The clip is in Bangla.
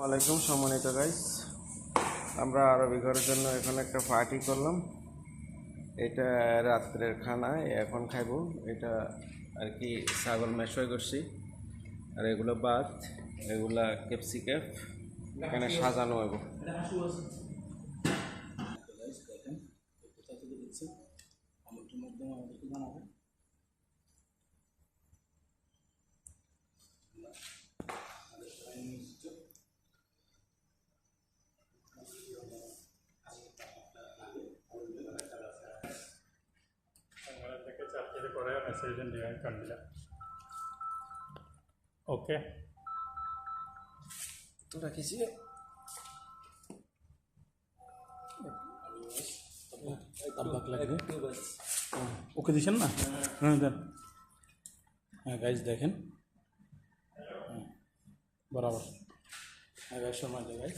আলাইকুম সম্মানিত গাইস, আমরা আরবি ঘরের জন্য এখানে একটা পার্টি করলাম। এটা রাত্রের খানা, এখন খাইব। এটা আর কি ছাগল মেশয় করছি, আর এগুলো ভাত, এগুলা ক্যাপসিকাম এখানে সাজানো হইব। കുറേ മെസ്സേജ് ഉണ്ട്, ഞാൻ കണ്ടില്ല. ഓക്കെ, তোরা কিছু ওকে দিছেন না? হ্যাঁ দেন। হ্যাঁ গাইজ দেখেন, বরাবর। হ্যাঁ গাইজ সময় গাইজ।